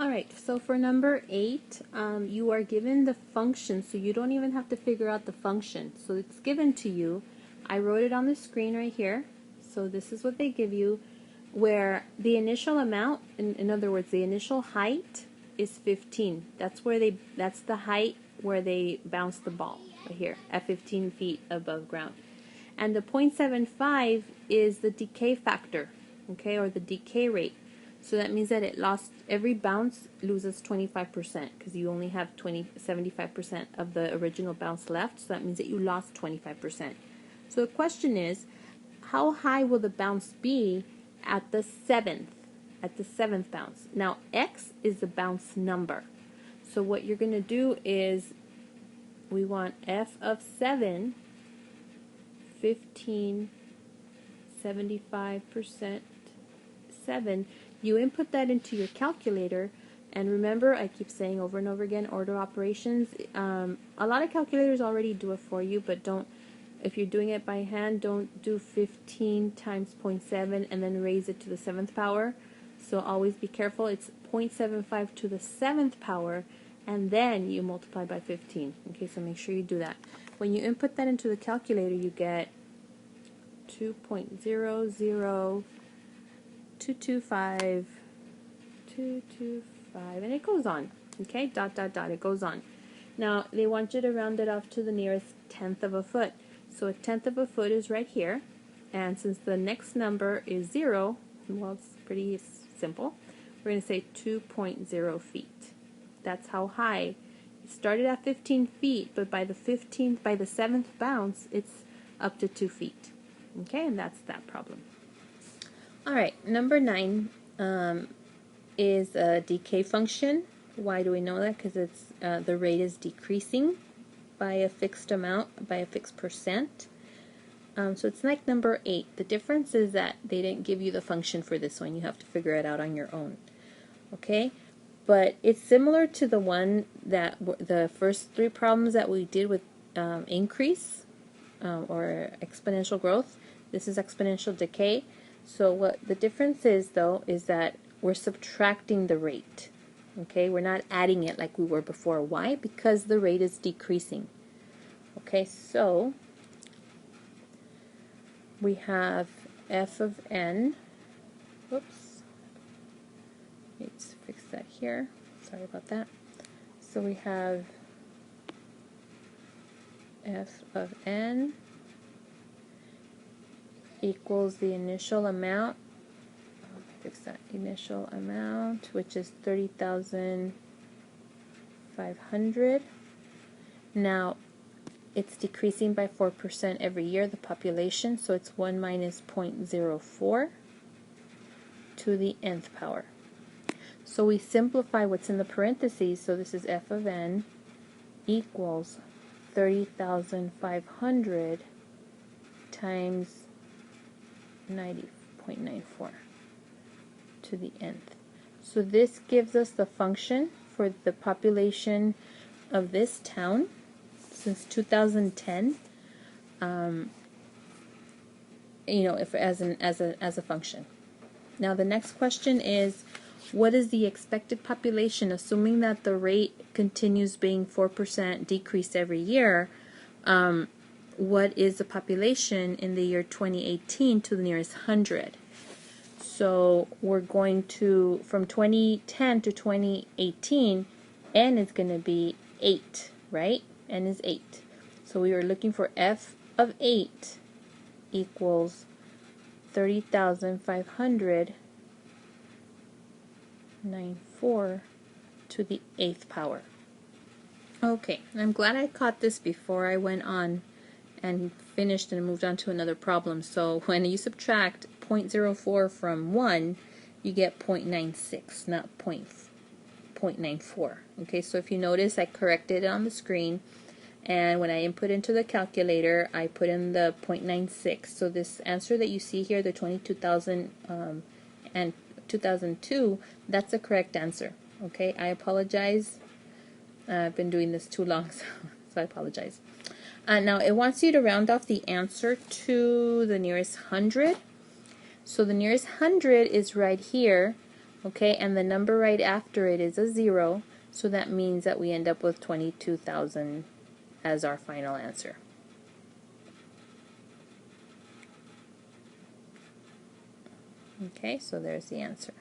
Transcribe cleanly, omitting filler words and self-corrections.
Alright, so for number 8, you are given the function, so you don't even have to figure out the function. So it's given to you. I wrote it on the screen right here. So this is what they give you, where the initial amount, in other words, the initial height is 15. That's the height where they bounce the ball, right here, at 15 feet above ground. And the 0.75 is the decay factor, okay, or the decay rate. So that means that every bounce loses 25% because you only have 75% of the original bounce left. So that means that you lost 25%. So the question is, how high will the bounce be at the seventh bounce? Now, X is the bounce number. So what you're going to do is we want F of 7, 15, 75%, 7. You input that into your calculator, and remember, I keep saying over and over again, order operations. A lot of calculators already do it for you, but if you're doing it by hand, don't do 15 times 0.7 and then raise it to the 7th power. So always be careful. It's 0.75 to the 7th power, and then you multiply by 15. Okay, so make sure you do that. When you input that into the calculator, you get 2.00225, and it goes on. Okay, dot, dot, dot, it goes on. Now, they want you to round it off to the nearest tenth of a foot. So a tenth of a foot is right here, and since the next number is 0, well, it's pretty simple. We're going to say 2.0 feet. That's how high. It started at 15 feet, but by the 7th bounce, it's up to 2 feet. Okay, and that's that problem. Alright, number 9 is a decay function. Why do we know that? Because it's the rate is decreasing by a fixed amount, by a fixed percent. So it's like number 8. The difference is that they didn't give you the function for this one. You have to figure it out on your own. Okay? But it's similar to the one that the first 3 problems that we did with increase or exponential growth. This is exponential decay. So what the difference is, though, is that we're subtracting the rate. Okay, we're not adding it like we were before. Why? Because the rate is decreasing. Okay, so we have f of n. Whoops. Let's fix that here. Sorry about that. So we have f of n equals the initial amount. Fix that initial amount, which is 30,500. Now, it's decreasing by 4% every year, the population, so it's 1 minus 0.04 to the nth power. So we simplify what's in the parentheses, so this is f of n equals 30,500 times 90.94 to the nth. So this gives us the function for the population of this town since 2010. If as a function. Now the next question is, what is the expected population, assuming that the rate continues being 4% decrease every year? What is the population in the year 2018 to the nearest 100? So we're going to, from 2010 to 2018, n is going to be 8, right? N is 8. So we are looking for f of 8 equals 30,500 94 to the 8th power. Okay, I'm glad I caught this before I went on and finished and moved on to another problem. So when you subtract 0.04 from 1, you get 0.96, not 0.94. Okay, so if you notice, I corrected it on the screen, and when I input into the calculator, I put in the 0.96. So this answer that you see here, the 22,000 and 2002, that's the correct answer. Okay, I apologize. I've been doing this too long, so I apologize. Now it wants you to round off the answer to the nearest 100. So the nearest 100 is right here. Okay, and the number right after it is a 0, so that means that we end up with 22,000 as our final answer. Okay, so there's the answer.